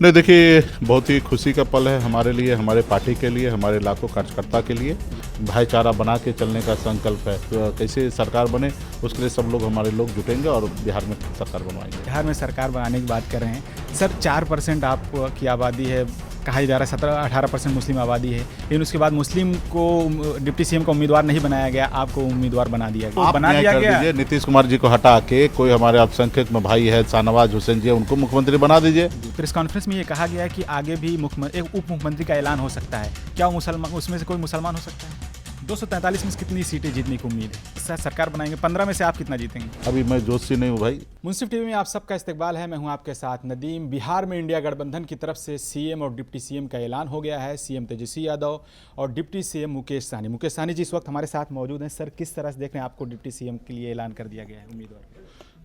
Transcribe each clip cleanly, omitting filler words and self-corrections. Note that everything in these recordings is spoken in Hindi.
नहीं, देखिए, बहुत ही खुशी का पल है हमारे लिए, हमारे पार्टी के लिए, हमारे लाखों कार्यकर्ता के लिए। भाईचारा बना के चलने का संकल्प है। तो कैसे सरकार बने, उसके लिए सब लोग, हमारे लोग जुटेंगे और बिहार में सरकार बनवाएंगे। बिहार में सरकार बनाने की बात कर रहे हैं सर। 4% आपकी आबादी है, कहा जा रहा है 17-18% मुस्लिम आबादी है, लेकिन उसके बाद मुस्लिम को डिप्टी सीएम का उम्मीदवार नहीं बनाया गया, आपको उम्मीदवार बना दिया गया। आप न्याय कर दीजिए, नीतीश कुमार जी को हटा के कोई हमारे अल्पसंख्यक में भाई है शाहनवाज हुसैन जी, उनको मुख्यमंत्री बना दीजिए। प्रेस कॉन्फ्रेंस में ये कहा गया है कि आगे भी एक उप मुख्यमंत्री का ऐलान हो सकता है। क्या मुसलमान, उसमें से कोई मुसलमान हो सकता है? 243 में से कितनी सीटें जीतने की उम्मीद है? सर सरकार बनाएंगे, 15 में से आप कितना जीतेंगे? अभी मैं जोशी नहीं हूँ भाई। मुंसिफ टीवी में आप सबका इस्तकबाल है। मैं हूं आपके साथ नदीम। बिहार में इंडिया गठबंधन की तरफ से सीएम और डिप्टी सीएम का ऐलान हो गया है। सीएम तेजस्वी यादव और डिप्टी सीएम मुकेश सहनी। मुकेश सहनी जी इस वक्त हमारे साथ मौजूद हैं। सर, किस तरह से देख रहे हैं, आपको डिप्टी सीएम के लिए ऐलान कर दिया गया है उम्मीदवार?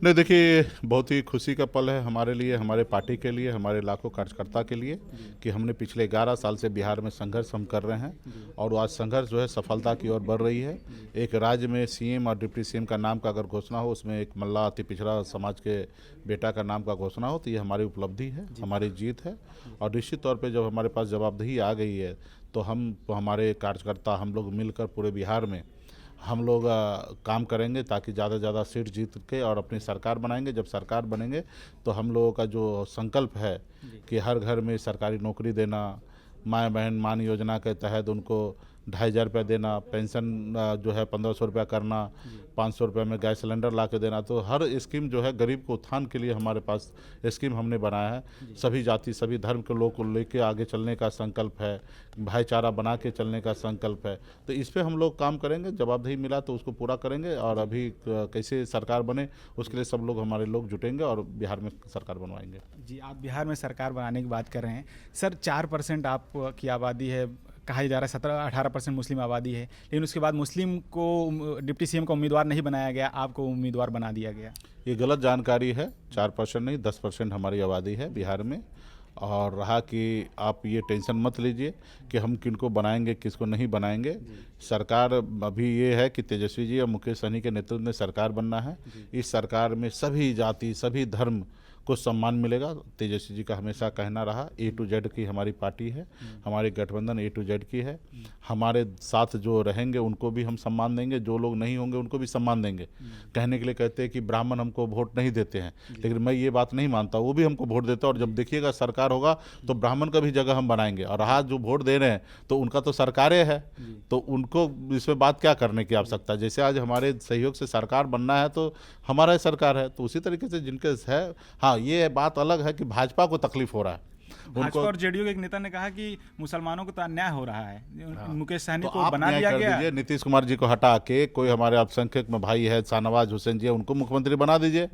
नहीं, देखिए, बहुत ही खुशी का पल है हमारे लिए, हमारे पार्टी के लिए, हमारे लाखों कार्यकर्ता के लिए कि हमने पिछले 11 साल से बिहार में संघर्ष हम कर रहे हैं और आज संघर्ष जो है सफलता की ओर बढ़ रही है। एक राज्य में सीएम और डिप्टी सीएम का नाम का अगर घोषणा हो, उसमें एक मल्ला अति पिछड़ा समाज के बेटा का नाम का घोषणा हो, तो ये हमारी उपलब्धि है, हमारी जीत है। और निश्चित तौर पर जब हमारे पास जवाबदेही आ गई है तो हमारे कार्यकर्ता, हम लोग मिलकर पूरे बिहार में हम लोग काम करेंगे ताकि ज़्यादा से ज़्यादा सीट जीत के और अपनी सरकार बनाएंगे। जब सरकार बनेंगे तो हम लोगों का जो संकल्प है कि हर घर में सरकारी नौकरी देना, माँ बहन मान योजना के तहत उनको 2,500 रुपया देना, पेंशन जो है 1,500 रुपया करना, 500 रुपये में गैस सिलेंडर ला के देना। तो हर स्कीम जो है गरीब को उत्थान के लिए हमारे पास स्कीम हमने बनाया है। सभी जाति सभी धर्म के लोग को लेके आगे चलने का संकल्प है, भाईचारा बना के चलने का संकल्प है। तो इस पर हम लोग काम करेंगे। जवाबदेही मिला तो उसको पूरा करेंगे और अभी कैसे सरकार बने, उसके लिए सब लोग, हमारे लोग जुटेंगे और बिहार में सरकार बनवाएंगे। जी, आप बिहार में सरकार बनाने की बात कर रहे हैं सर। 4% आपकी आबादी है, कहा जा रहा है 17-18% मुस्लिम आबादी है, लेकिन उसके बाद मुस्लिम को डिप्टी सीएम का उम्मीदवार नहीं बनाया गया, आपको उम्मीदवार बना दिया गया। ये गलत जानकारी है। 4% नहीं, 10% हमारी आबादी है बिहार में। और रहा कि आप ये टेंशन मत लीजिए कि हम किनको बनाएंगे किसको नहीं बनाएंगे। सरकार अभी ये है कि तेजस्वी जी और मुकेश सहनी के नेतृत्व में सरकार बनना है। इस सरकार में सभी जाति सभी धर्म को सम्मान मिलेगा। तेजस्वी जी का हमेशा कहना रहा, A to Z की हमारी पार्टी है, हमारे गठबंधन A to Z की है। हमारे साथ जो रहेंगे उनको भी हम सम्मान देंगे, जो लोग नहीं होंगे उनको भी सम्मान देंगे। कहने के लिए कहते हैं कि ब्राह्मण हमको वोट नहीं देते हैं, लेकिन मैं ये बात नहीं मानता, वो भी हमको वोट देता है। और जब देखिएगा सरकार होगा तो ब्राह्मण का भी जगह हम बनाएंगे। और आज जो वोट दे रहे हैं तो उनका तो सरकारें है, तो उनको इसमें बात क्या करने की आवश्यकता। जैसे आज हमारे सहयोग से सरकार बनना है तो हमारा ही सरकार है, तो उसी तरीके से जिनके है। हाँ, ये बात अलग है कि भाजपा को तकलीफ हो रहा है। भाजपा और जेडीयू के एक नेता ने कहा कि मुसलमानों को तो अन्याय हो रहा है। मुकेश सहनी तो को आप बना न्याय दिया कर गया। दीजिए, नीतीश कुमार जी को हटा के कोई हमारे अल्पसंख्यक में भाई है शाहनवाज हुसैन जी, उनको मुख्यमंत्री बना दीजिए।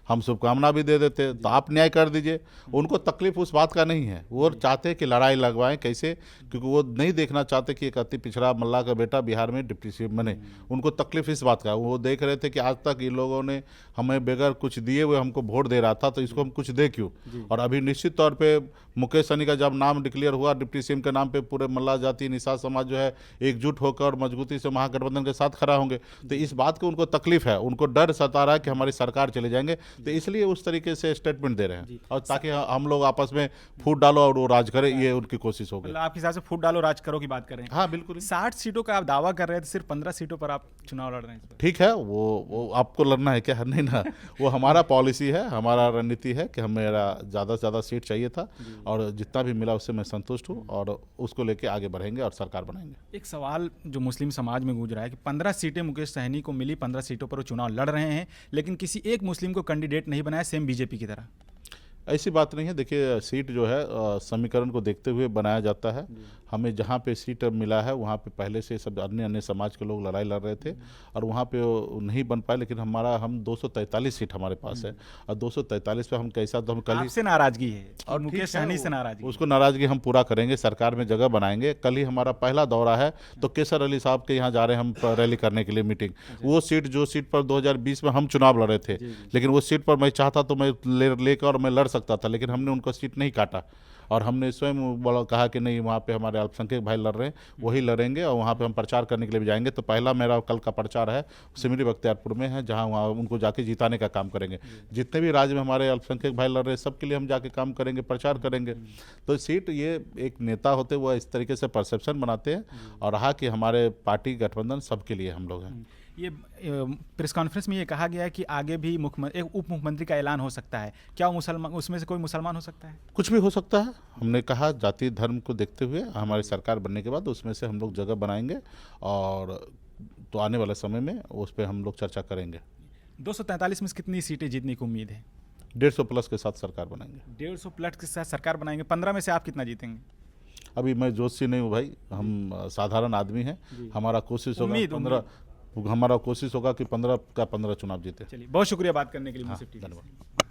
हम शुभकामना भी दे देते। तो आप न्याय कर दीजिए। उनको तकलीफ उस बात का नहीं है, वो चाहते हैं कि लड़ाई लगवाएं। कैसे? क्योंकि वो नहीं देखना चाहते कि एक अति पिछड़ा मल्ला का बेटा बिहार में डिप्टी सीएम बने। उनको तकलीफ इस बात का, वो देख रहे थे कि आज तक इन लोगों ने हमें बगैर कुछ दिए हुए हमको वोट दे रहा था, तो इसको हम कुछ दे क्यों। और अभी निश्चित तौर पर मुकेश सहनी का जब नाम डिक्लेयर हुआ डिप्टी सीएम के नाम पे, पूरे मल्ला जाति निषाद समाज जो है एकजुट होकर और मजबूती से महागठबंधन के साथ खड़ा होंगे। तो इस बात की उनको तकलीफ है, उनको डर सता रहा है कि हमारी सरकार चले जाएंगे, तो इसलिए उस तरीके से स्टेटमेंट दे रहे हैं। और ताकि हम लोग आपस में फूट डालो और वो राज करे, ये उनकी कोशिश होगी। आपके हिसाब से फूट डालो राज करो की बात कर रहे हैं। हाँ, बिल्कुल। 60 सीटों का आप दावा कर रहे थे, सिर्फ 15 सीटों पर आप चुनाव लड़ रहे हैं। ठीक है, वो आपको लड़ना है क्या? नहीं ना, वो हमारा पॉलिसी है, हमारा रणनीति है कि हमें ज़्यादा से ज़्यादा सीट चाहिए था और जितना भी मिला उससे मैं संतुष्ट हूँ और उसको लेके आगे बढ़ेंगे और सरकार बनाएंगे। एक सवाल जो मुस्लिम समाज में गूंज रहा है कि 15 सीटें मुकेश सहनी को मिली, 15 सीटों पर वो चुनाव लड़ रहे हैं, लेकिन किसी एक मुस्लिम को कैंडिडेट नहीं बनाया, सेम बीजेपी की तरह। ऐसी बात नहीं है। देखिए, सीट जो है समीकरण को देखते हुए बनाया जाता है। हमें जहाँ पे सीट मिला है वहाँ पे पहले से सब अन्य अन्य समाज के लोग लड़ाई लड़ रहे थे और वहाँ पे वो नहीं बन पाए, लेकिन हम 243 सीट हमारे पास है और 243 पे हम कैसा, तो हम कल ही आपसे नाराजगी है और ठीक मुकेश है, सहनी से नाराजगी। उसको नाराजगी हम पूरा करेंगे, सरकार में जगह बनाएंगे। कल ही हमारा पहला दौरा है, तो केसर अली साहब के यहाँ जा रहे हैं हम रैली करने के लिए, मीटिंग। वो सीट जो सीट पर 2020 में हम चुनाव लड़े थे, लेकिन वो सीट पर मैं चाहता तो मैं लेकर और मैं लड़ सकता था, लेकिन हमने उनको सीट नहीं काटा और हमने स्वयं बोला कहा कि नहीं, वहाँ पे हमारे अल्पसंख्यक भाई लड़ रहे हैं, वही लड़ेंगे और वहाँ पे हम प्रचार करने के लिए भी जाएंगे। तो पहला मेरा कल का प्रचार है सिमरी बख्तियारपुर में है, जहाँ वहाँ उनको जाके जिताने का काम करेंगे। जितने भी राज्य में हमारे अल्पसंख्यक भाई लड़ रहे हैं सबके लिए हम जाके काम करेंगे, प्रचार करेंगे। तो सीट ये एक नेता होते वो इस तरीके से परसेप्शन बनाते हैं, और रहा कि हमारे पार्टी गठबंधन सबके लिए हम लोग हैं। ये प्रेस कॉन्फ्रेंस में ये कहा गया है कि आगे भी एक उप मुख्यमंत्री का ऐलान हो सकता है। क्या वो मुसलमान, उसमें से कोई मुसलमान हो सकता है? कुछ भी हो सकता है। हमने कहा जाति धर्म को देखते हुए हमारी सरकार बनने के बाद उसमें से हम लोग जगह बनाएंगे, और तो आने वाले समय में उस पर हम लोग चर्चा करेंगे। 243 में से कितनी सीटें जीतने की उम्मीद है? 150 प्लस के साथ सरकार बनाएंगे। 150 प्लस के साथ सरकार बनाएंगे। 15 में से आप कितना जीतेंगे? अभी मैं जोशी नहीं हूँ भाई, हम साधारण आदमी हैं। हमारा कोशिश होगा उम्मीद 15 हमारा कोशिश होगा कि 15 का 15 चुनाव जीते। चलिए, बहुत शुक्रिया बात करने के लिए। हाँ, मुंसिफ टीवी से। धन्यवाद।